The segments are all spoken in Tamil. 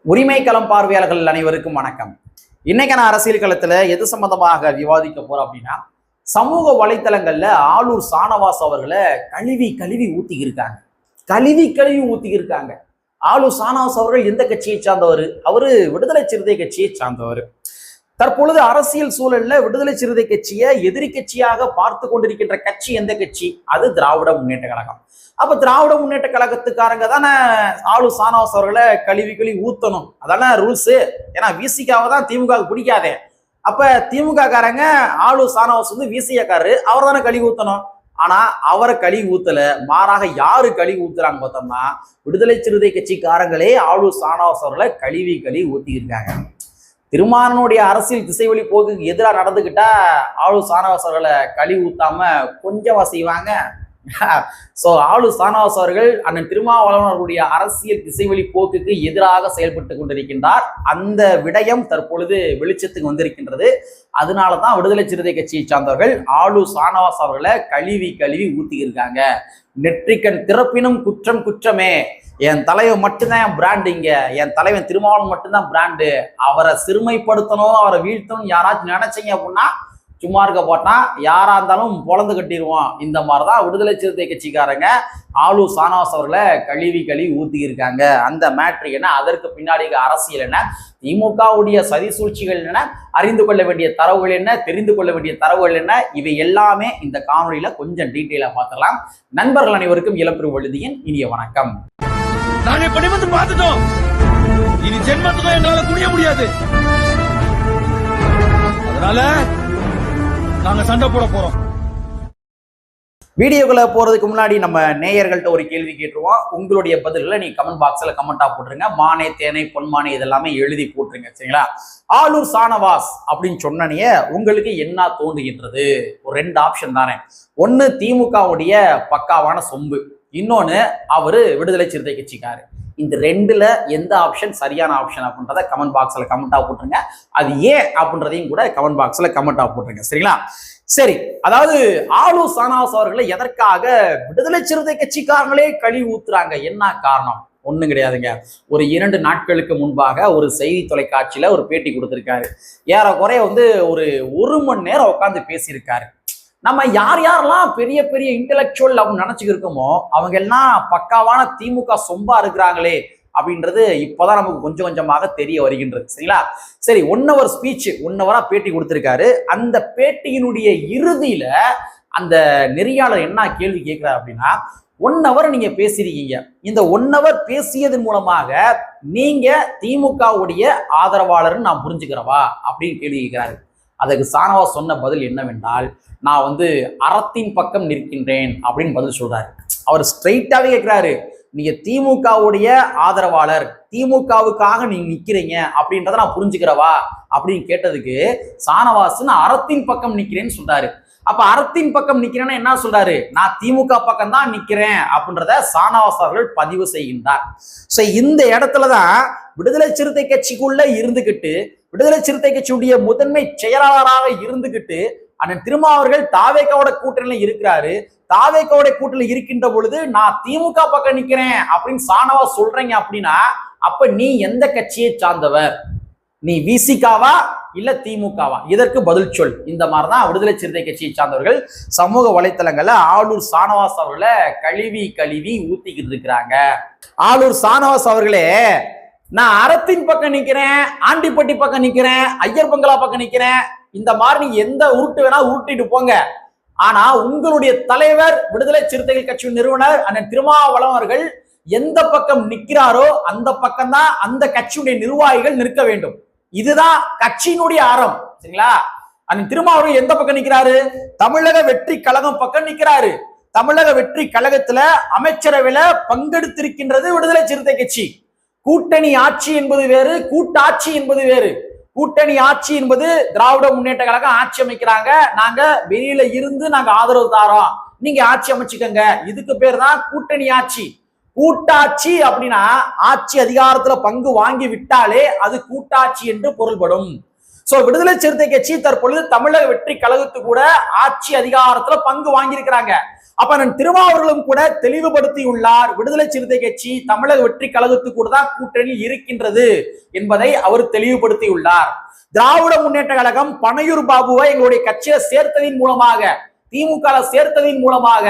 உரிமை களம் பார்வையாளர்கள் அனைவருக்கும் வணக்கம். இன்னைக்கான அரசியல் களத்துல எது சம்பந்தமாக விவாதிக்க போறோம் அப்படின்னா, சமூக வலைத்தளங்கள்ல ஆளூர் சானவாஸ் அவர்களை கழுவி கழுவி ஊத்தி இருக்காங்க. ஆளூர் சானவாஸ் அவர்கள் எந்த கட்சியை சார்ந்தவர்? அவரு விடுதலை சிறுத்தை கட்சியை சார்ந்தவர். தற்பொழுது அரசியல் சூழல்ல விடுதலை சிறுத்தை கட்சியை எதிரி கட்சியாக பார்த்து கொண்டிருக்கின்ற கட்சி எந்த கட்சி? அது திராவிட முன்னேற்ற கழகம். அப்ப திராவிட முன்னேற்ற கழகத்துக்காரங்க தானே ஆளு சானவாஸ் அவர்களை கழுவி ஊத்தணும், அதான ரூல்ஸ். ஏன்னா விசிகாவை தான் திமுக பிடிக்காதே. அப்ப திமுக காரங்க ஆளு சானவாஸ் வந்து விசிகாரு, அவர் தானே கழுவி ஊத்தணும். ஆனா அவரை கழுவி ஊத்தல, மாறாக யாரு கழுவி ஊத்துறாங்க பார்த்தோம்னா, விடுதலை சிறுத்தை கட்சிக்காரங்களே ஆளு சானவாஸ் அவர்களை கழுவி ஊத்தி இருக்காங்க. திருமாவளவனுடைய அரசியல் திசைவழி போக்குக்கு எதிராக நடந்துக்கிட்டா ஆளு சானவாஸ் அவர்களை கழுவி ஊத்தாம கொஞ்சம் செய்வாங்க. சோ ஆளு சானவாஸ் அவர்கள் அண்ணன் திருமாவளவனுடைய அரசியல் திசைவழி போக்குக்கு எதிராக செயல்பட்டு கொண்டிருக்கின்றார். அந்த விடயம் தற்பொழுது வெளிச்சத்துக்கு வந்திருக்கின்றது. அதனாலதான் விடுதலை சிறுத்தை கட்சியை சார்ந்தவர்கள் ஆளு சானவாஸ் அவர்களை கழுவி ஊத்தி இருக்காங்க. நெற்றிக்கண் திறப்பினும் குற்றம் குற்றமே, என் தலைவன் மட்டும்தான் பிராண்டு, இங்க என் தலைவன் திருமாவளவன் மட்டும்தான் பிராண்டு, அவரை சிறுமைப்படுத்தணும், அவரை வீழ்த்தணும் யாராச்சும் நினைச்சீங்க அப்படின்னா சும்மா இருக்க போட்டான், யாரா இருந்தாலும் பொழந்து கட்டிடுவோம். இந்த மாதிரிதான் விடுதலை சிறுத்தை கட்சிக்காரங்க ஆளு சானவாஸ் அவர்களை கழுவி ஊத்தி இருக்காங்க. அந்த மேட்ரு என்ன, அதற்கு பின்னாடி அரசியல் என்ன, திமுகவுடைய சதி சூழ்ச்சிகள் என்ன, அறிந்து கொள்ள வேண்டிய தரவுகள் என்ன, தெரிந்து கொள்ள வேண்டிய தரவுகள் என்ன, இவை எல்லாமே இந்த காணொலியில கொஞ்சம் டீட்டெயிலா பார்த்துடலாம். நண்பர்கள் அனைவருக்கும் இளம்பெரு வழுதியின் இனிய வணக்கம். நாங்க படிமத்து பார்த்துட்டோம், இனி ஜென்மத்துக்கும் எங்களால குனிய முடியாது. அதனால நாங்க சண்டை போட போறோம். வீடியோக்குள்ள போறதுக்கு முன்னாடி நம்ம நேயர்கள்ட்ட ஒரு கேள்வி கேட்டுருவோம். உங்களுடைய பதில்களை நீங்க கமெண்ட் பாக்ஸ்ல கமெண்டா போட்டுருங்க. மானே தேனை பொன்மானே இதெல்லாமே எழுதி போட்டுருங்க, சரிங்களா? ஆளூர் சானவாஸ் அப்படின்னு சொன்னனையே உங்களுக்கு என்ன தோன்றுகின்றது? ஒரு ரெண்டு ஆப்ஷன் தானே. ஒன்னு திமுகவுடைய பக்காவான சொம்பு, இன்னொன்னு அவரு விடுதலை சிறுத்தை கட்சிக்காரு. இந்த ரெண்டுல எந்த ஆப்ஷன் சரியான ஆப்ஷன் அப்படின்றத கமெண்ட் பாக்ஸ்ல கமெண்டா போட்டுருங்க. அது ஏன் அப்படின்றதையும் கூட கமெண்ட் பாக்ஸ்ல கமெண்டா போட்டுருங்க, சரிங்களா? சரி, அதாவது ஆளு சானவாஸ் அவர்களை எதற்காக விடுதலை சிறுத்தை கட்சிக்காரங்களே கழுவி ஊத்துறாங்க? என்ன காரணம்? ஒண்ணும் கிடையாதுங்க. ஒரு 2 நாட்களுக்கு முன்பாக ஒரு செய்தி தொலைக்காட்சியில ஒரு பேட்டி கொடுத்திருக்காரு. ஏறக்குறைய வந்து ஒரு 1 மணி நேரம் உட்காந்து பேசியிருக்காரு. நம்ம யார் யாரெல்லாம் பெரிய பெரிய இன்டெலக்சுவல் அப்படின்னு நினைச்சுக்கிட்டு இருக்கோமோ அவங்க எல்லாம் பக்காவான திமுக சொம்பா இருக்கிறாங்களே அப்படின்றது இப்பதான் நமக்கு கொஞ்சம் கொஞ்சமாக தெரிய வருகின்றது, சரிங்களா? சரி, 1 hour ஸ்பீச், 1 hour பேட்டி கொடுத்திருக்காரு. அந்த பேட்டியினுடைய இறுதியில அந்த நெறியாளர் என்ன கேள்வி கேட்கிறார் அப்படின்னா, 1 hour நீங்க பேசிருக்கீங்க, இந்த 1 hour பேசியதன் மூலமாக நீங்க திமுகவுடைய ஆதரவாளர்னு நான் புரிஞ்சுக்கிறவா அப்படின்னு கேள்வி கேட்கிறாரு. அதுக்கு சானவாஸ் சொன்ன பதில் என்னவென்றால், நான் வந்து அறத்தின் பக்கம் நிற்கின்றேன் அப்படின்னு பதில் சொல்றாரு. அவர் ஸ்ட்ரெயிட்டாவே கேட்கிறாரு, நீங்க திமுகவுடைய ஆதரவாளர், திமுகவுக்காக நீங்க நிக்கிறீங்க அப்படின்றத நான் புரிஞ்சுக்கிறவா அப்படின்னு கேட்டதுக்கு சானவாஸ் நான் அறத்தின் பக்கம் நிக்கிறேன்னு சொல்றாரு. அப்ப அறத்தின் பக்கம் நிக்கிறேன்னா என்ன சொல்றாரு? நான் திமுக பக்கம் தான் நிக்கிறேன் அப்படின்றத சானவாஸ் அவர்கள் பதிவு செய்கின்றார். சோ இந்த இடத்துலதான் விடுதலை சிறுத்தை கட்சிக்குள்ள இருந்துகிட்டு, விடுதலை சிறுத்தை கட்சியுடைய முதன்மை செயலாளராக இருந்துகிட்டு அண்ணன் திருமாவர்கள் தாவேக்காவோட கூட்டணியில இருக்கிறாரு. தாவேக்காவோட கூட்டணியில இருக்கின்ற பொழுது நான் திமுக பக்கம் நிக்கிறேன் அப்படின்னு சானவாஸ் சொல்றீங்க அப்படின்னா, அப்ப நீ எந்த கட்சியை சார்ந்தவர்? நீ விசிகாவா இல்ல திமுகவா? இதற்கு பதில் சொல். இந்த மாதிரிதான் விடுதலை சிறுத்தை கட்சியை சார்ந்தவர்கள் சமூக வலைத்தளங்கள்ல ஆளூர் சானவாஸ் அவர்களை கழுவி ஊத்திக்கிட்டு இருக்கிறாங்க. ஆளூர் சானவாஸ் அவர்களே, நான் அறத்தின் பக்கம் நிக்கிறேன், ஆண்டிப்பட்டி பக்கம் நிக்கிறேன், ஐயர் பங்களா பக்கம் நிக்கிறேன், இந்த மாதிரி நீங்க எந்த உருட்டு வேணா உருட்டிட்டு போங்க. ஆனா உங்களுடைய தலைவர் விடுதலை சிறுத்தைகள் கட்சி நிறுவனர் அண்ணன் திருமாவளவன் அவர்கள் எந்த பக்கம் நிற்கிறாரோ அந்த பக்கம் தான் அந்த கட்சியுடைய நிர்வாகிகள் நிற்க வேண்டும். இதுதான் கட்சியினுடைய அறம், சரிங்களா? அண்ணன் திருமாவளவன் எந்த பக்கம் நிற்கிறாரு? தமிழக வெற்றி கழகம் பக்கம் நிற்கிறாரு. தமிழக வெற்றி கழகத்துல அமைச்சரவையில பங்கெடுத்திருக்கின்றது விடுதலை சிறுத்தை கட்சி. கூட்டணி ஆட்சி என்பது வேறு, கூட்டாட்சி என்பது வேறு. கூட்டணி ஆட்சி என்பது திராவிட முன்னேற்ற கழகம் ஆட்சி அமைக்கிறாங்க, நாங்க வெளியில இருந்து நாங்க ஆதரவு தாரோம், நீங்க ஆட்சி அமைச்சுக்கங்க, இதுக்கு பேர் தான் கூட்டணி ஆட்சி. கூட்டாட்சி அப்படின்னா ஆட்சி அதிகாரத்துல பங்கு வாங்கி விட்டாலே அது கூட்டாட்சி என்று பொருள்படும். சோ விடுதலை சிறுத்தை கட்சி தற்பொழுது தமிழக வெற்றி கழகத்து கூட ஆட்சி அதிகாரத்துல பங்கு வாங்கி இருக்கிறாங்க. அப்ப அண்ணன் திருமாவர்களும் கூட தெளிவுபடுத்தியுள்ளார், விடுதலை சிறுத்தை கட்சி தமிழக வெற்றி கழகத்து கூட தான் கூட்டணியில் இருக்கின்றது என்பதை அவர் தெளிவுபடுத்தியுள்ளார். திராவிட முன்னேற்ற கழகம் பனையூர் பாபுவை எங்களுடைய கட்சியை சேர்த்ததின் மூலமாக, திமுக சேர்த்ததின் மூலமாக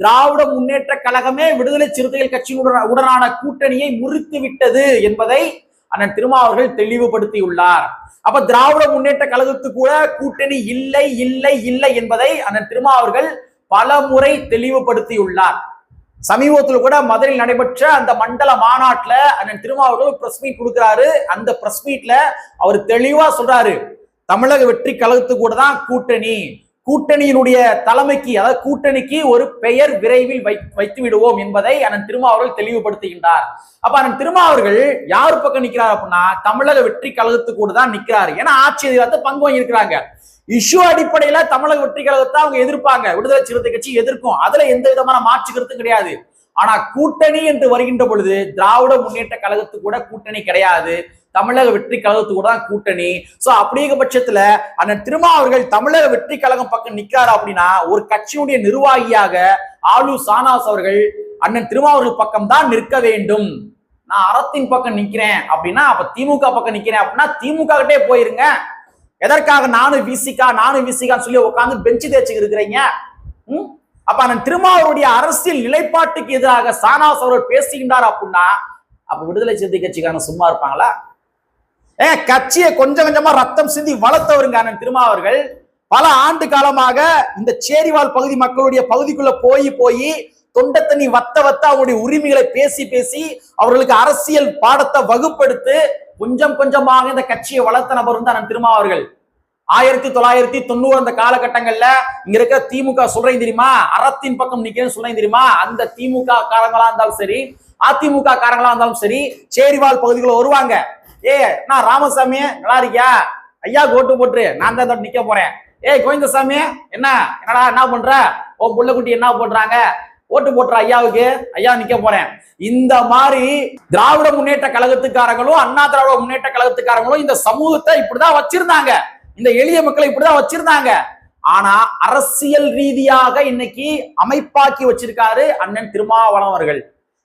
திராவிட முன்னேற்ற கழகமே விடுதலை சிறுத்தைகள் கட்சியுடனான கூட்டணியை முறித்து விட்டது என்பதை அண்ணன் திருமாவர்கள் தெளிவுபடுத்தியுள்ளார். அப்ப திராவிட முன்னேற்ற கழகத்து கூட கூட்டணி இல்லை இல்லை இல்லை என்பதை அண்ணன் திருமாவர்கள் பல முறை தெளிவுபடுத்தியுள்ளார். சமீபத்தில் கூட மதுரையில் நடைபெற்ற அந்த மண்டல மாநாட்டுல அண்ணன் திருமாவர்கள் பிரஸ் மீட் கொடுக்கிறாரு. அந்த பிரஸ் மீட்ல அவர் தெளிவா சொல்றாரு, தமிழக வெற்றி கழகத்து கூட தான் கூட்டணி, கூட்டணியினுடைய தலைமைக்கு, அதாவது கூட்டணிக்கு ஒரு பெயர் விரைவில் வைத்து விடுவோம் என்பதை அண்ணன் திருமாவர்கள் தெளிவுபடுத்துகின்றார். அப்ப அண்ணன் திருமாவர்கள் யார் பக்கம் நிக்கிறார் அப்படின்னா தமிழக வெற்றி கழகத்து கூட தான் நிக்கிறாரு. ஏன்னா ஆட்சி அதிகாரத்தை பங்கு வாங்கி இருக்கிறாங்க. இஷ்யூ அடிப்படையில தமிழக வெற்றி கழகத்தை அவங்க எதிர்ப்பாங்க, விடுதலை சிறுத்தை கட்சி எதிர்க்கும், அதுல எந்த விதமான மாற்று கருத்தும் கிடையாது. ஆனா கூட்டணி என்று வருகின்ற பொழுது திராவிட முன்னேற்ற கழகத்து கூட கூட்டணி கிடையாது, தமிழக வெற்றி கழகத்து கூட தான் கூட்டணி. சோ அப்படிங்கிற பட்சத்துல அண்ணன் திருமாவர்கள் தமிழக வெற்றி கழகம் பக்கம் நிக்கிறார் அப்படின்னா ஒரு கட்சியுடைய நிர்வாகியாக ஆளூர் சானவாஸ் அவர்கள் அண்ணன் திருமாவர்கள் பக்கம் தான் நிற்க வேண்டும். நான் அறத்தின் பக்கம் நிக்கிறேன் அப்படின்னா அப்ப திமுக பக்கம் நிக்கிறேன் அப்படின்னா திமுக கிட்டே போயிருங்க. எதற்காக நானும் விசிகான்னு சொல்லி உட்காந்து பெஞ்சு தேய்ச்சி இருக்கிறீங்க? அப்ப அண்ணன் திருமாவருடைய அரசியல் நிலைப்பாட்டுக்கு எதிராக சானவாஸ் அவர்கள் பேசுகின்றார் அப்படின்னா அப்ப விடுதலை சிறுத்தை கட்சிக்கான சும்மா இருப்பாங்களா? கட்சியை கொஞ்சம் கொஞ்சமா ரத்தம் சிந்தி வளர்த்தவருங்க அண்ணன் திருமாவர்கள். பல ஆண்டு காலமாக இந்த சேரிவால் பகுதி மக்களுடைய பகுதிக்குள்ள போய் தொண்டை தண்ணி வத்த அவங்களுடைய உரிமைகளை பேசி அவர்களுக்கு அரசியல் பாடத்தை வகுப்படுத்து கொஞ்சம் கொஞ்சமாக இந்த கட்சியை வளர்த்த நபர் வந்து அண்ணன் திருமாவர்கள். 1990 அந்த காலகட்டங்கள்ல இங்க இருக்க திமுக சொல்றேன் தெரியுமா, அறத்தின் பக்கம் நிக்கிறேன்னு சொல்றேன் தெரியுமா, அந்த திமுக காரங்களா இருந்தாலும் சரி, அதிமுக காரங்களா இருந்தாலும் சரி, சேரிவால் பகுதிக்குள்ள வருவாங்க. நான் ராமசாமி நல்லா இருக்கியா ஐயா, ஓட்டு போட்டு நான் தான் நிக்க போறேன். கோவிந்தசாமி என்னடா என்ன பண்ற, ஓ புள்ளக்குட்டி என்ன போடுறாங்க, ஓட்டு போட்டுற ஐயாவுக்கு, ஐயா நிக்க போறேன். இந்த மாதிரி திராவிட முன்னேற்ற கழகத்துக்காரங்களும் அண்ணா திராவிட முன்னேற்ற கழகத்துக்காரங்களும் இந்த சமூகத்தை இப்படிதான் வச்சிருந்தாங்க, இந்த எளிய மக்களை இப்படிதான் வச்சிருந்தாங்க. ஆனா அரசியல் ரீதியாக இன்னைக்கு அமைப்பாக்கி வச்சிருக்காரு அண்ணன் திருமாவளவன் அவர்கள்.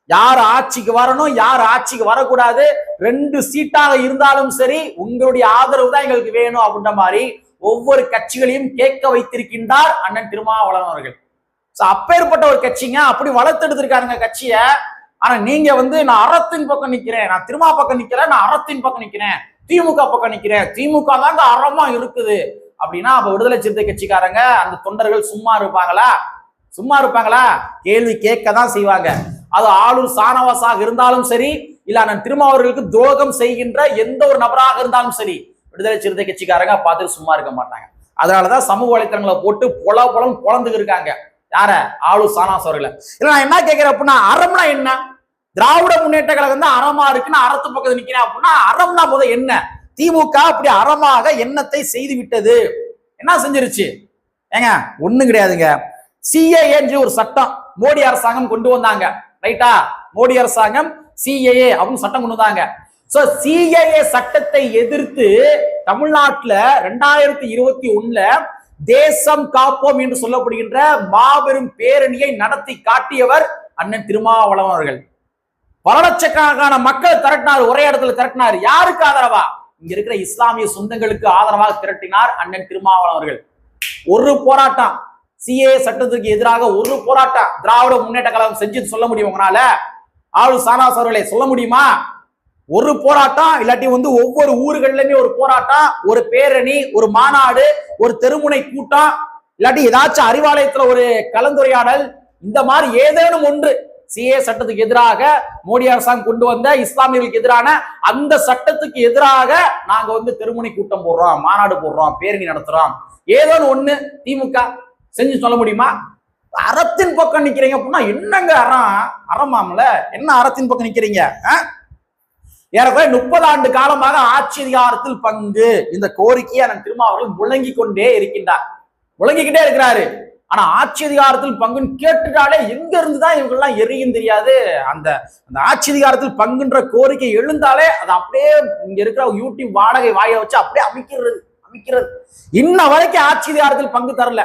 யார் ஆட்சிக்கு வரணும், யார் ஆட்சிக்கு வரக்கூடாது, 2 சீட்டாக இருந்தாலும் சரி உங்களுடைய ஆதரவு தான் எங்களுக்கு வேணும் அப்படின்ற மாதிரி ஒவ்வொரு கட்சிகளையும் கேட்க வைத்திருக்கின்றார் அண்ணன் திருமாவளவன் அவர்கள். அப்பேற்பட்ட ஒரு கட்சிங்க அப்படி வளர்த்தெடுத்திருக்காருங்க கட்சிய. ஆனா நீங்க வந்து நான் அறத்தின் பக்கம் நிக்கிறேன், நான் திருமா பக்கம் நிக்கிறேன், நான் அறத்தின் பக்கம் நிக்கிறேன், திமுக பக்கம் நிக்கிறேன், திமுக தாங்க அறமா இருக்குது அப்படின்னா அப்ப விடுதலை சிறுத்தை கட்சிக்காரங்க அந்த தொண்டர்கள் சும்மா இருப்பாங்களா? கேள்வி கேட்க தான் செய்வாங்க. அது ஆளூர் சானவாசாக இருந்தாலும் சரி, இல்ல அண்ணன் திருமாவர்களுக்கு துரோகம் செய்கின்ற எந்த ஒரு நபராக இருந்தாலும் சரி, விடுதலை சிறுத்தை கட்சிக்காரங்க பார்த்து சும்மா இருக்க மாட்டாங்க. அதனாலதான் சமூக வலைத்தளங்களை போட்டு பொழந்து இருக்காங்க. யார? ஆளூர் சானவாஸ் அவர்களை. இல்ல நான் என்ன கேட்கிறேன் அப்படின்னா அறம்னா என்ன? திராவிட முன்னேற்ற கழகம் தான் அறமா இருக்குன்னு அறத்து பக்கத்து நிக்கிறேன் அப்படின்னா அறம்னா போத என்ன? திமுக அப்படி அறமாக எண்ணத்தை செய்து விட்டது. என்ன செஞ்சிருச்சு? ஒண்ணும் கிடையாதுங்க. சிஏஏ ஒரு சட்டம் மோடி அரசாங்கம் கொண்டு வந்தாங்க, ரைட்டா? மோடி அரசாங்கம் சிஏஏ அப்படின்னு சட்டம் கொண்டு வந்தாங்க. சோ சிஏஏ சட்டத்தை எதிர்த்து தமிழ்நாட்டுல 2021 தேசம் காப்போம் என்று சொல்லப்படுகின்ற மாபெரும் பேரணியை நடத்தி காட்டியவர் அண்ணன் திருமாவளவன் அவர்கள். பல லட்சக்கணக்கான மக்கள் திரட்டினார், ஒரே இடத்துல திரட்டினார். யாருக்கு ஆதரவா? இங்க இருக்கிற இஸ்லாமிய சொந்தங்களுக்கு ஆதரவாக திரட்டினார் அண்ணன் திருமாவளவன் அவர்கள். ஒரு போராட்டம், சிஏ சட்டத்துக்கு எதிராக ஒரு போராட்டம் திராவிட முன்னேற்ற கழகம் செஞ்சு சொல்ல முடியும் உங்களால? ஆளூர் சானவாஸ் அவர்களை சொல்ல முடியுமா? ஒரு போராட்டம் இல்லாட்டி வந்து ஒவ்வொரு ஊர்கள்லயுமே ஒரு போராட்டம், ஒரு பேரணி, ஒரு மாநாடு, ஒரு தெருமுனை கூட்டம், இல்லாட்டி ஏதாச்சும் அறிவாலயத்துல ஒரு கலந்துரையாடல், இந்த மாதிரி ஏதேனும் ஒன்று சிஏ சட்டத்துக்கு எதிராக மோடி அரசாங்கம் கொண்டு வந்த இஸ்லாமியர்களுக்கு எதிரான அந்த சட்டத்துக்கு எதிராக நாங்க வந்து தெருமுனை கூட்டம் போடுறோம், மாநாடு போடுறோம், பேரணி நடத்துறோம், ஏதோ ஒண்ணு திமுக செஞ்சு சொல்ல முடியுமா? அறத்தின் பக்கம் நிக்கிறீங்க அப்படின்னா என்னங்க அறமாமல? என்ன அறத்தின் பக்கம் நிக்கிறீங்க? ஏறக்குறைய 30 ஆண்டு காலமாக ஆட்சி அதிகாரத்தில் பங்கு இந்த கோரிக்கையை அண்ணன் திருமாவர்கள் முழங்கிக்கிட்டே இருக்கிறாரு. ஆனா ஆட்சி அதிகாரத்தில் பங்குன்னு கேட்டுட்டாலே எங்க இருந்துதான் இவங்க எல்லாம் எரியும் தெரியாது. அந்த ஆட்சி அதிகாரத்தில் பங்குன்ற கோரிக்கை எழுந்தாலே அது அப்படியே இங்க இருக்கிற யூடியூப் வாடகை வாயை வச்சு அப்படியே அமைக்கிறது. இன்ன வரைக்கும் ஆட்சி அதிகாரத்தில் பங்கு தரல.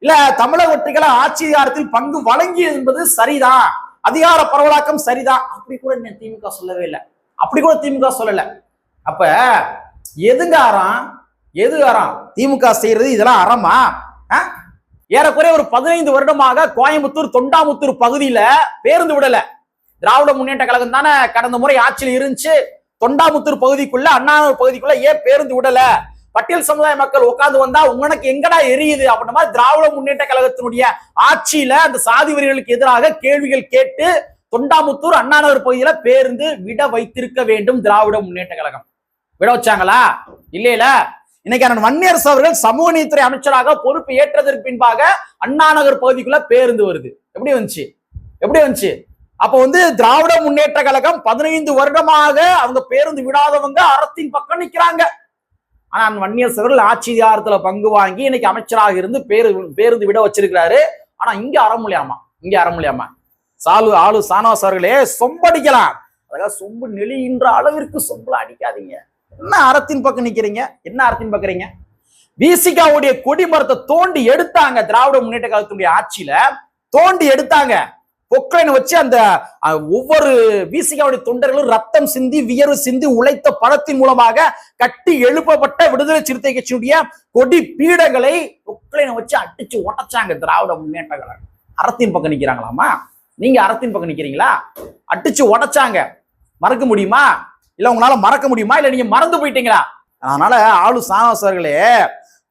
இல்ல தமிழக வெற்றிக்கழக ஆட்சி அதிகாரத்தில் பங்கு வழங்கியது என்பது சரிதான், அதிகார பரவலாக்கம் சரிதான், அப்படி கூட திமுக சொல்லவே இல்லை. அப்படி கூட திமுக சொல்லல. அப்ப எதுங்க அறம், எது அறம்? திமுக செய்யறது இதெல்லாம் அறமா? ஏறக்குறைய ஒரு 15 வருடமாக கோயம்புத்தூர் தொண்டாமுத்தூர் பகுதியில பேருந்து விடல. திராவிட முன்னேற்ற கழகம் தானே கடந்த முறை ஆட்சியில் இருந்துச்சு. தொண்டாமுத்தூர் பகுதிக்குள்ள அண்ணாநகர் பகுதிக்குள்ள ஏன் பேருந்து விடல? பட்டியல் சமுதாய மக்கள் உட்கார்ந்து வந்தா உங்களுக்கு எங்கடா எரியுது அப்படின்ற மாதிரி திராவிட முன்னேற்ற கழகத்தினுடைய ஆட்சியில அந்த சாதி வரிகளுக்கு எதிராக கேள்விகள் கேட்டு தொண்டாமுத்தூர் அண்ணாநகர் பகுதியில பேருந்து விட வைத்திருக்க வேண்டும் திராவிட முன்னேற்ற கழகம். விட வச்சாங்களா? இல்லையில. இன்னைக்கு அண்ணன் வன்னியரசு அவர்கள் சமூக நீதித்துறை அமைச்சராக பொறுப்பு ஏற்றதற்கு பின்பாக அண்ணாநகர் பகுதிக்குள்ள பேருந்து வருது. எப்படி வந்துச்சு? எப்படி வந்துச்சு? அப்ப திராவிட முன்னேற்ற கழகம் 15 வருடமாக அவங்க பேருந்து விடாதவங்க அறத்தின் பக்கம் நிக்கிறாங்க. ஆனா வன்னியரசு அவர்கள் ஆட்சி அதிகாரத்துல பங்கு வாங்கி இன்னைக்கு அமைச்சராக இருந்து பேருந்து விட வச்சிருக்கிறாரு. ஆனா இங்க அறமுடியாமா, இங்க அறமுடியாமா. ஆளு சானவாஸ் அவர்களே சொம்படிக்கலாம், அதாவது சொம்பு நெளிகின்ற அளவிற்கு சொம்புல அடிக்காதீங்க. என்ன அறத்தின் பக்கம் நிக்கிறீங்க? என்ன அறத்தின் பக்கறீங்க? விசிகாவுடைய கொடிமரத்தை தோண்டி எடுத்தாங்க. திராவிட முன்னேற்ற கழகத்துடைய ஆட்சியில தோண்டி எடுத்தாங்க. பொக்லைன் வச்சு அந்த ஒவ்வொரு விசிகாவுடைய தொண்டர்களும் ரத்தம் சிந்தி வியர்வு சிந்தி உழைத்த பணத்தின் மூலமாக கட்டி எழுப்பப்பட்ட விடுதலை சிறுத்தை கட்சியுடைய கொடி பீடங்களை பொக்லைனை வச்சு அடிச்சு உடைச்சாங்க திராவிட முன்னேற்ற கழகம். அறத்தின் பக்கம் நிக்கிறாங்களாமா? நீங்க அறத்தின் பக்கம் நிக்கிறீங்களா? அடிச்சு உடைச்சாங்க. மறக்க முடியுமா? இல்ல உங்களால மறக்க முடியுமா? இல்ல நீங்க மறந்து போயிட்டீங்களா? அதனால ஆளு சானவாஸ் அவர்களே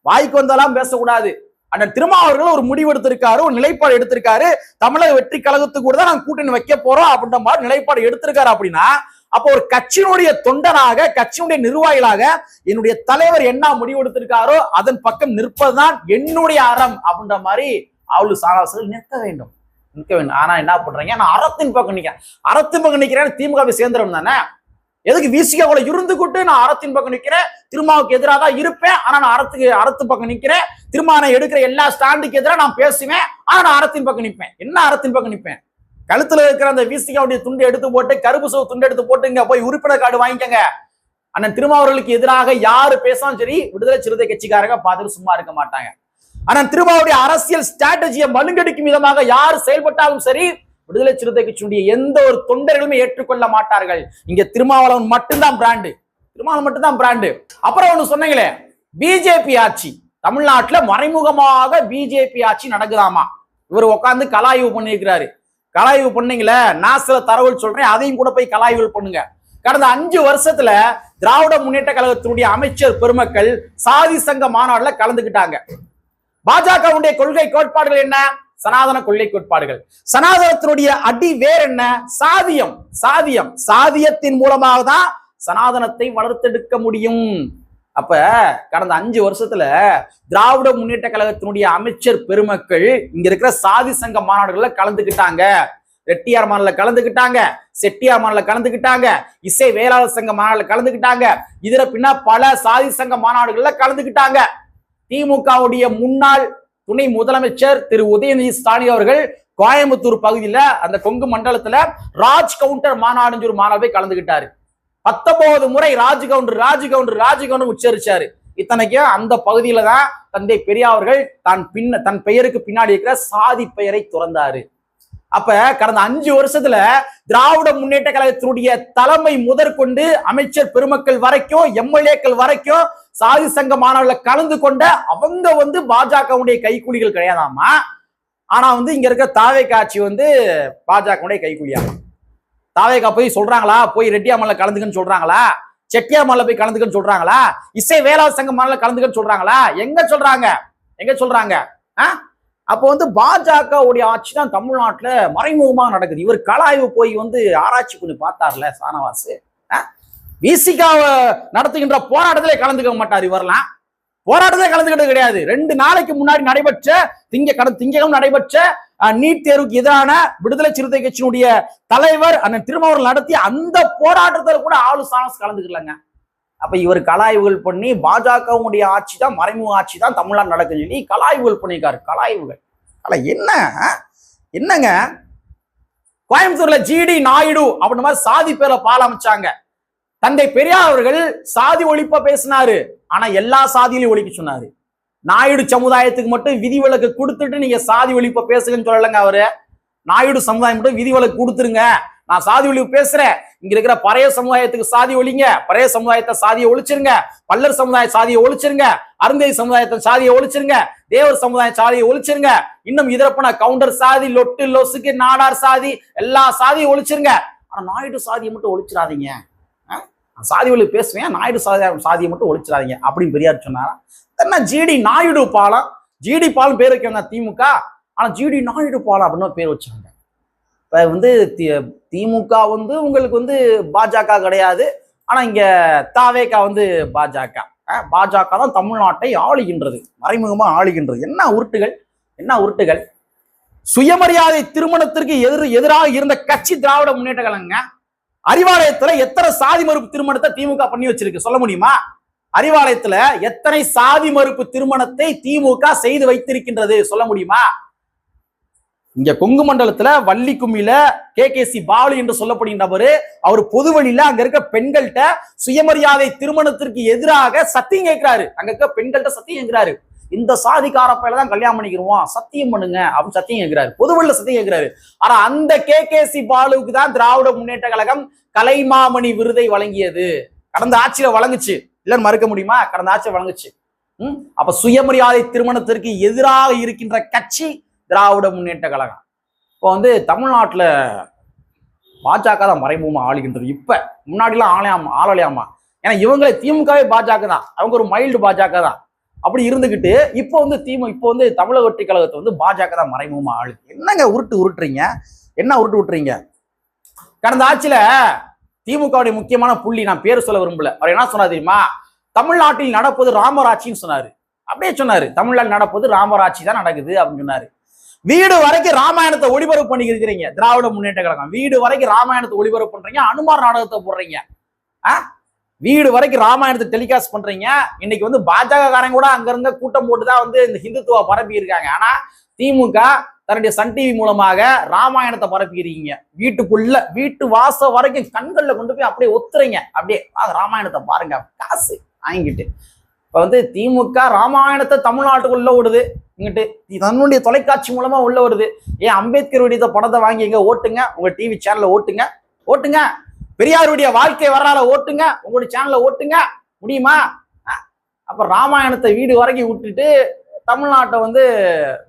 வாய்க்கு வந்தாலும் பேசக்கூடாது. அண்ணன் திருமாவர்கள் ஒரு முடிவு எடுத்திருக்காரு, ஒரு நிலைப்பாடு எடுத்திருக்காரு. தமிழக வெற்றி கழகத்துக்கு கூட தான் நாங்க கூட்டணி வைக்க போறோம் அப்படின்ற மாதிரி நிலைப்பாடு எடுத்திருக்காரு. அப்படின்னா அப்போ ஒரு கட்சியினுடைய தொண்டனாக, கட்சியினுடைய நிர்வாகிகளாக என்னுடைய தலைவர் என்ன முடிவு எடுத்திருக்காரோ அதன் பக்கம் நிற்பதுதான் என்னுடைய அறம் அப்படின்ற மாதிரி ஆளு சானவாசர்கள் நிற்க வேண்டும். ஆனா என்ன பண்றீங்க? நான் அறத்தின் பக்கம் நிக்கிறேன், அறத்தின் பக்கம் நிக்கிறேன். திமுக சேர்ந்துடும் தானே? எதுக்கு விசிகா கூட இருந்து கொண்டு நான் அறத்தின் பக்கம் நிக்கிறேன், திருமாவுக்கு எதிராக தான் இருப்பேன், ஆனா நான் அறத்து பக்கம் நிக்கிறேன், திருமான எடுக்கிற எல்லா ஸ்டாண்டுக்கு எதிராக நான் பேசுவேன், ஆனா நான் அறத்தின் பக்கம் நிற்பேன். என்ன அறத்தின் பக்கம் நிற்பேன்? கழுத்துல இருக்கிற அந்த விசிகாவுடைய துண்டு எடுத்து போட்டு, கருப்பு சோ துண்டு எடுத்து போட்டுங்க போய் உறுப்பினர் கார்டு வாங்கிக்கங்க. அண்ணன் திருமாவர்களுக்கு எதிராக யாரு பேசாலும் சரி விடுதலை சிறுத்தை கட்சிக்காரங்க பார்த்துட்டு சும்மா இருக்க மாட்டாங்க. அண்ணன் திருமாவுடைய அரசியல் ஸ்ட்ராட்டஜியை மழுங்கடிக்கும் விதமாக யார் செயல்பட்டாலும் சரி விடுதலை சிறுத்தை கட்சியுடைய எந்த ஒரு தொண்டர்களுமே ஏற்றுக்கொள்ள மாட்டார்கள். இங்க திருமாவளவன் மட்டும்தான் பிராண்டு, திருமாவளவன் மட்டும்தான் பிராண்டு. அப்புறம் ஒண்ணு சொன்னீங்களே, பிஜேபி ஆட்சி தமிழ்நாட்டுல மறைமுகமாக பிஜேபி ஆட்சி நடக்குதாமா. இவர் உட்கார்ந்து கலாய்வு பண்ணிருக்கிறாரு. கலாய்வு பண்ணீங்களே, நான் சில தரவுகள் சொல்றேன், அதையும் கூட போய் கலாய்வு பண்ணுங்க. கடந்த 5 வருஷத்துல திராவிட முன்னேற்ற கழகத்தினுடைய அமைச்சர் பெருமக்கள் சாதி சங்க மாநாடுல கலந்துக்கிட்டாங்க. பாஜகவுடைய கொள்கை கோட்பாடுகள் என்ன? சனாதன கொள்கை கோட்பாடுகள். சனாதனத்தினுடைய அடி வேர் என்ன? சாதியம். சாதியம் சாதியத்தின் மூலமாக தான் சனாதனத்தை வளர்த்தெடுக்க முடியும். அப்ப கடந்த 5 வருஷத்துல திராவிட முன்னேற்ற கழகத்தினுடைய அமைச்சர் பெருமக்கள் இங்க இருக்கிற சாதி சங்க மாநாடுகள்ல கலந்துக்கிட்டாங்க. ரெட்டியார் மாநாடுல கலந்துக்கிட்டாங்க, செட்டியார் மாநாடுல கலந்துக்கிட்டாங்க, இசை வேளாளர் சங்க மாநாடுல கலந்துக்கிட்டாங்க, இதர பின்னா பல சாதி சங்க மாநாடுகள்ல கலந்துக்கிட்டாங்க. திமுகவுடைய முன்னாள் துணை முதலமைச்சர் திரு உதயநிதி ஸ்டாலின் அவர்கள் கோயம்புத்தூர் பகுதியில அந்த கொங்கு மண்டலத்துல ராஜ் கவுண்டர் மாநாடுன்னு ஒரு மாநாடு கலந்துகிட்டாரு. 19 முறை ராஜ் கவுண்டர் உச்சரிச்சாரு. இத்தனைக்கும் அந்த பகுதியில தான் தந்தை பெரியார் அவர்கள் தன் பெயருக்கு பின்னாடி இருக்கிற சாதி பெயரை துறந்தாரு. அப்ப கடந்த 5 வருஷத்துல திராவிட முன்னேற்ற கழகத்தினுடைய தலைமை முதற்கொண்டு அமைச்சர் பெருமக்கள் வரைக்கும், எம்எல்ஏக்கள் வரைக்கும் சாதி சங்க மாநாடுல கலந்து கொண்ட அவங்க பாஜகவுடைய கைக்கூலிகள் கிடையாதாமா. ஆனா இங்க இருக்க தாவேகா ஆட்சி பாஜகவுடைய கைக்கூலியாமா. தாவேகா போய் சொல்றாங்களா, போய் ரெட்டியாமல்ல கலந்துக்கன்னு சொல்றாங்களா, செட்டியாமல்ல போய் கலந்துக்கன்னு சொல்றாங்களா, இசை வேளாண் சங்க மாநாடுல கலந்துக்கன்னு சொல்றாங்களா? எங்க சொல்றாங்க? எங்க சொல்றாங்க? அப்போ பாஜகவுடைய ஆட்சி தான் தமிழ்நாட்டுல மறைமுகமாக நடக்குது. இவர் கலாய்வு போய் ஆராய்ச்சி கொஞ்சம் பார்த்தார்ல சானவாஸ். விசிகாவை நடத்துகின்ற போராட்டத்திலே கலந்துக்க மாட்டார். இவரெல்லாம் போராட்டத்திலே கலந்துக்கிட்டது கிடையாது. 2 நாளைக்கு முன்னாடி நடைபெற்ற திங்கட்கிழமை நடைபெற்ற நீட் தேர்வுக்கு எதிரான விடுதலை சிறுத்தை கட்சியினுடைய தலைவர் அண்ணன் திருமாவர்கள் நடத்திய அந்த போராட்டத்தில் கூட ஆளு சானவாஸ் கலந்துக்கலங்க. அப்ப இவர் கலாய்வுகள் பண்ணி பாஜகவுடைய ஆட்சி தான் மறைமுக ஆட்சி தான் தமிழ்நாடு நடக்குன்னு சொல்லி கலாய்வுகள் பண்ணியிருக்காரு. கலாய்வுகள் என்னங்க? கோயம்புத்தூர்ல ஜிடி நாயுடு அப்படின்ற மாதிரி சாதி பேர்ல பால் அமைச்சாங்க. தந்தை பெரியார் அவர்கள் சாதி ஒழிப்ப பேசினாரு, ஆனா எல்லா சாதியிலையும் ஒழிக்க சொன்னாரு. நாயுடு சமுதாயத்துக்கு மட்டும் விதிவிலக்கு கொடுத்துட்டு நீங்க சாதி ஒழிப்பை பேசுங்கன்னு சொல்லலைங்க அவரு. நாயுடு சமுதாயம் மட்டும் விதிவிலக்கு கொடுத்துருங்க, நான் சாதி ஒழிப்பு பேசுறேன், இங்க இருக்கிற பறைய சமுதாயத்துக்கு சாதி ஒழிங்க, பறைய சமுதாயத்தை சாதியை ஒழிச்சிருங்க, பல்லர் சமுதாய சாதியை ஒழிச்சிருங்க, அருந்தை சமுதாயத்தை சாதியை ஒழிச்சிருங்க, தேவர் சமுதாய சாதியை ஒழிச்சிருங்க, இன்னும் இதரப்பன கவுண்டர் சாதி, லொட்டு லொசுக்கு, நாடார் சாதி, எல்லா சாதியும் ஒழிச்சிருங்க, ஆனா நாயுடு சாதியை மட்டும் ஒழிச்சிடாதீங்க. சாதி ஒழிப்பு பேசுவேன், நாயுடு சாதியை மட்டும் ஒழிச்சிடாதீங்க அப்படின்னு பெரியார் சொன்னாரா? என்ன ஜிடி நாயுடு பாலம், ஜிடி பாலம் பேர் வைக்காங்க திமுக, ஆனா ஜிடி நாயுடு பாலம் அப்படின்னு பேர் வச்சாங்க. இப்ப வந்து திமுக வந்து உங்களுக்கு வந்து பாஜக கிடையாது, ஆனா இங்க தாவேகா வந்து பாஜக. பாஜக தான் தமிழ்நாட்டை ஆளுகின்றது, மறைமுகமா ஆளுகின்றது. என்ன உருட்டுகள், என்ன உருட்டுகள். சுயமரியாதை திருமணத்திற்கு எதிராக இருந்த கட்சி திராவிட முன்னேற்ற கழகங்க. அறிவாலயத்துல எத்தனை சாதி மறுப்பு திருமணத்தை திமுக பண்ணி வச்சிருக்கு சொல்ல முடியுமா? அறிவாலயத்துல எத்தனை சாதி மறுப்பு திருமணத்தை திமுக செய்து வைத்திருக்கின்றது சொல்ல முடியுமா? இங்க கொங்கு மண்டலத்துல வள்ளி கும்மியில KKC பாலு என்று சொல்லப்படுகின்றவரு, அவர் பொது வழியில அங்க இருக்க பெண்கள்கிட்ட சுயமரியாதை திருமணத்திற்கு எதிராக சத்தியம் கேட்கிறாரு. அங்க இருக்க பெண்கள்கிட்ட சத்தியம் கேட்கிறாரு, இந்த சாதிக்கார பையில தான் கல்யாணம் பண்ணிக்கிறோம், சத்தியம் பண்ணுங்க அப்படின்னு சத்தியம் கேட்கிறாரு, பொது வழியில சத்தியம் கேட்கிறாரு. ஆனா அந்த KKC பாலுவுக்கு தான் திராவிட முன்னேற்ற கழகம் கலைமாமணி விருதை வழங்கியது. கடந்த ஆட்சியில வழங்குச்சு, இல்லன்னு மறுக்க முடியுமா? கடந்த ஆட்சியில வழங்குச்சு. அப்ப சுயமரியாதை திருமணத்திற்கு எதிராக இருக்கின்ற கட்சி திராவிட முன்னேற்ற கழகம். இப்போ வந்து தமிழ்நாட்டில் பாஜக தான் மறைமுகமா ஆளுகின்றது. இப்ப முன்னாடிலாம் ஆளலையாமா, ஏன்னா இவங்களே திமுகவே பாஜக தான், அவங்க ஒரு மைல்டு பாஜக தான். அப்படி இருந்துகிட்டு இப்போ வந்து தமிழக வெற்றி கழகத்தை வந்து பாஜக தான் மறைமுகமா ஆளு. என்னங்க உருட்டுறீங்க, என்ன உருட்டு விட்டுறீங்க? கடந்த ஆட்சியில திமுகவுடைய முக்கியமான புள்ளி, நான் பேர் சொல்ல விரும்பல, அவர் என்ன சொன்னார் தெரியுமா? தமிழ்நாட்டில் நடப்பது ராமராட்சின்னு சொன்னாரு. அப்படியே சொன்னாரு, தமிழ்நாட்டில் நடப்பது ராமராட்சி தான் நடக்குது அப்படின்னு சொன்னாரு. வீடு வரைக்கும் ராமாயணத்தை ஒளிபரப்பு பண்ணிக்கிறீங்க திராவிட முன்னேற்ற கழகம், வீடு வரைக்கும் ராமாயணத்தை ஒளிபரப்பு பண்றீங்க, அனுமார் நாடகத்தை போடுறீங்க, வீடு வரைக்கும் ராமாயணத்தை டெலிகாஸ்ட் பண்றீங்க. இன்னைக்கு வந்து பாஜக காரங்க கூட அங்கிருந்த கூட்டம் போட்டுதான் வந்து இந்த ஹிந்துத்துவ பரப்பி இருக்காங்க. ஆனா திமுக தன்னுடைய சன் டிவி மூலமாக ராமாயணத்தை பரப்பிக்கிறீங்க. வீட்டுக்குள்ள வீட்டு வாசல் வரைக்கும் கண்கள்ல கொண்டு போய் அப்படியே ஒத்துறீங்க, அப்படியே ராமாயணத்தை பாருங்க காசு வாங்கிட்டு. இப்ப வந்து திமுக ராமாயணத்தை தமிழ்நாட்டுக்குள்ள ஓடுது, இங்கிட்டு தன்னுடைய தொலைக்காட்சி மூலமா உள்ள வருது. ஏன் அம்பேத்கருடைய படத்தை வாங்கி எங்க ஓட்டுங்க, உங்க டிவி சேனல்ல ஓட்டுங்க, பெரியாருடைய வாழ்க்கை வரலாறு ஓட்டுங்க, உங்களுடைய சேனல்ல ஓட்டுங்க, முடியுமா? அப்ப ராமாயணத்தை வீடு வரைக்கும் விட்டுட்டு தமிழ்நாட்டை வந்து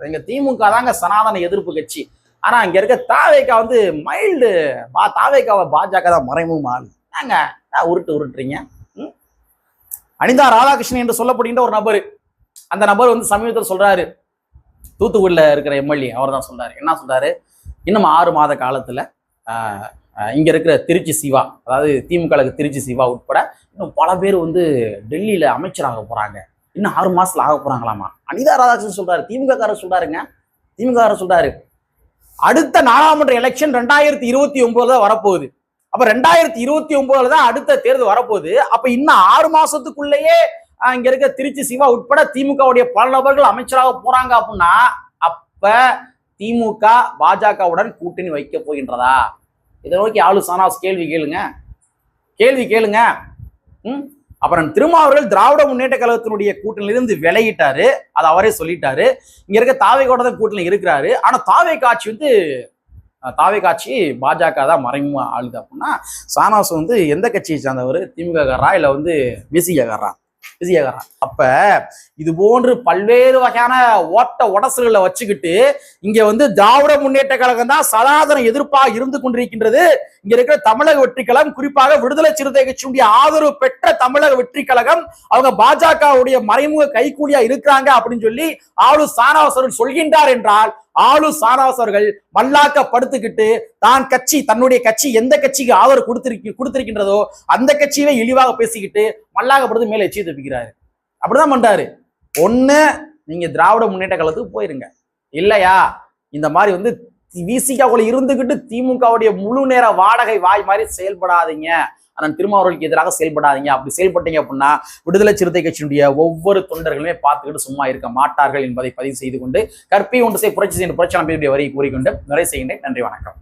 எங்க திமுக தாங்க சனாதன எதிர்ப்பு கட்சி, ஆனா இங்க இருக்க தாவேகா வந்து மைல்டு தாவேகாவை பாஜக தான் மறைமுகமா நாங்க உருட்டுறீங்க. அனிதா ராதாகிருஷ்ணன் என்று சொல்லப்படுகின்ற ஒரு நபர், அந்த நபர் வந்து சமீபத்தில் சொல்றாரு, தூத்துக்குடியில் இருக்கிற எம்எல்ஏ அவர் தான் சொல்றாரு. என்ன சொல்றாரு? இன்னும் 6 மாத காலத்துல இங்க இருக்கிற திருச்சி சிவா, அதாவது திமுக திருச்சி சிவா உட்பட இன்னும் பல பேர் வந்து டெல்லியில அமைச்சராக போறாங்க, இன்னும் 6 மாசத்துல ஆக போறாங்களாமா. அனிதா ராதாகிருஷ்ணன் சொல்றாரு, திமுக சொல்றாரு. அடுத்த நாடாளுமன்ற எலெக்ஷன் 2029 தான் வரப்போகுது. அப்ப 2029 தான் அடுத்த தேர்தல் வரப்போகுது. அப்ப இன்னும் 6 மாசத்துக்குள்ளேயே இங்க இருக்க திருச்சி சிவா உட்பட திமுகவுடைய பல நபர்கள் அமைச்சராக போறாங்க அப்படின்னா, அப்ப திமுக பாஜகவுடன் கூட்டணி வைக்க போகின்றதா? இதை நோக்கி ஆளு சானாஸ் கேள்வி கேளுங்க. அப்புறம் திருமாவர்கள் திராவிட முன்னேற்ற கழகத்தினுடைய கூட்டணியிலிருந்து விலகிட்டாரு, அதை அவரே சொல்லிட்டாரு. இங்க இருக்க தாவேகோட தான் கூட்டணி இருக்கிறாரு. ஆனா தாவே காட்சி பாஜக தான் மறைமுகமா ஆளுது அப்படின்னா, சானாஸ் வந்து எந்த கட்சியை சார்ந்தவர்? திமுக காரா இல்ல வந்து விசிக காரா? அப்ப இது போன்று பல்வேறு வகையான உடசல்களை வச்சுக்கிட்டு இங்க வந்து திராவிட முன்னேற்ற கழகம் தான் சனாதன எதிர்ப்பாக இருந்து கொண்டிருக்கின்றது. இங்க இருக்கிற தமிழக வெற்றி கழகம், குறிப்பாக விடுதலை சிறுத்தை கட்சியுடைய ஆதரவு பெற்ற தமிழக வெற்றி கழகம், அவங்க பாஜகவுடைய மறைமுக கைக்கூலியா இருக்கிறாங்க அப்படின்னு சொல்லி ஆளு சானாஸ் அவர்கள் சொல்கின்றார் என்றால், ஆளு சானாஸ் அவர்கள் மல்லாக்கப்படுத்திக்கிட்டு தான் கட்சி, தன்னுடைய கட்சி எந்த கட்சிக்கு ஆதரவு கொடுத்திருக்கின்றதோ அந்த கட்சியை இழிவாக பேசிக்கிட்டு மல்லாக்கப்படுத்து மேல எச்சி தப்பிக்கிறாரு. அப்படிதான் பண்றாரு. ஒண்ணு நீங்க திராவிட முன்னேற்ற கழகத்துக்கு போயிருங்க, இல்லையா இந்த மாதிரி வந்து விசிகாவுல இருந்துகிட்டு திமுகவுடைய முழு நேர வாடகை வாய் மாதிரி செயல்படாதீங்க, ஆனால் திருமாவர்களுக்கு எதிராக செயல்படாதீங்க. அப்படி செயல்பட்டீங்க அப்படின்னா விடுதலை சிறுத்தை கட்சியினுடைய ஒவ்வொரு தொண்டர்களுமே பார்த்துக்கிட்டு சும்மா இருக்க மாட்டார்கள் என்பதை பதிவு செய்து கொண்டு, கற்பி ஒன்று புரட்சி செய்ய புரட்சி அமைப்புடைய வரி கூறிக்கொண்டு நிறைவு செய்கின்றேன். நன்றி, வணக்கம்.